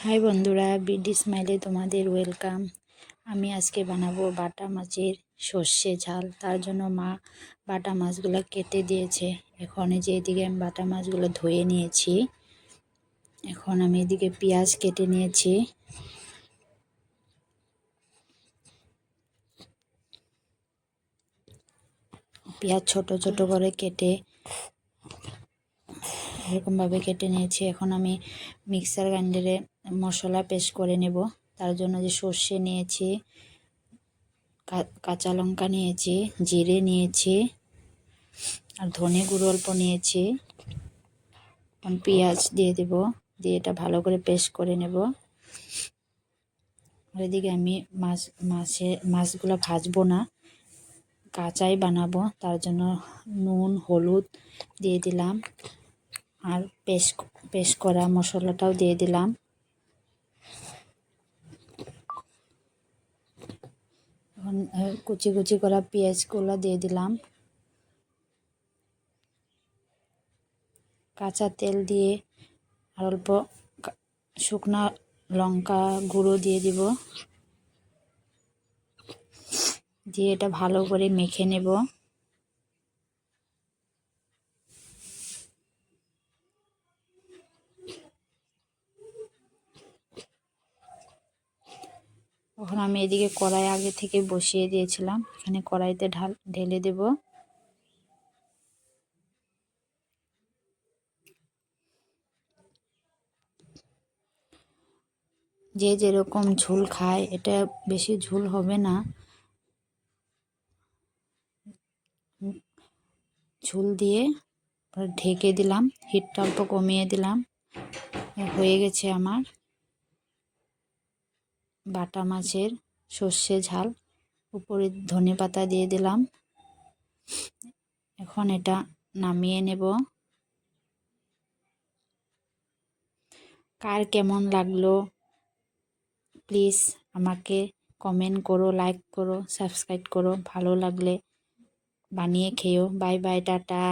High বন্ধুরা, BD স্মাইলে তোমাদের welcome. আমি আজকে বানাবো বাটা মাছের সর্ষে ঝাল। তার জন্য মা বাটা মাছগুলো কেটে দিয়েছে। এখন এই যে এদিকে আমি বাটা মাছগুলো ধুয়ে নিয়েছি। এখন আমি এদিকে পেঁয়াজ কেটে নিয়েছি। পেঁয়াজ ছোট ছোট করে কেটে এরকমভাবে কেটে নিয়েছি। এখন আমি মিক্সার গ্রাইন্ডারে মশলা পেস্ট করে নেব। তার জন্য যে সর্ষে নিয়েছি, কাঁচা লঙ্কা নিয়েছি, জিরে নিয়েছি আর ধনে গুঁড়ো অল্প নিয়েছি। এখন পেঁয়াজ দিয়ে দেব, দিয়ে এটা ভালো করে পেস্ট করে নেব। আর এদিকে আমি মাছগুলো ভাজবো না, কাঁচাই বানাবো। তার জন্য নুন হলুদ দিয়ে দিলাম আর পেস্ট করা মশলাটাও দিয়ে দিলাম। এখন কুচি কুচি করা পেঁয়াজগুলো দিয়ে দিলাম। কাঁচা তেল দিয়ে আর অল্প শুকনা লঙ্কা গুঁড়ো দিয়ে দিব, দিয়ে এটা ভালো করে মেখে নেব। এখন আমি এদিকে কড়াই আগে থেকে বসিয়ে দিয়েছিলাম, এখানে কড়াইতে ঢেলে দেব। যে যেরকম ঝোল খায়, এটা বেশি ঝোল হবে না। ঝোল দিয়ে ঢেকে দিলাম, হিটটা অল্প কমিয়ে দিলাম। হয়ে গেছে আমার বাটা মাছের সর্ষে ঝাল। উপরে ধনেপাতা দিয়ে দিলাম। এখন এটা নামিয়ে নেব। কার কেমন লাগলো প্লিজ আমাকে কমেন্ট করো, লাইক করো, সাবস্ক্রাইব করো। ভালো লাগলে বানিয়ে খেও। Bye bye, tata.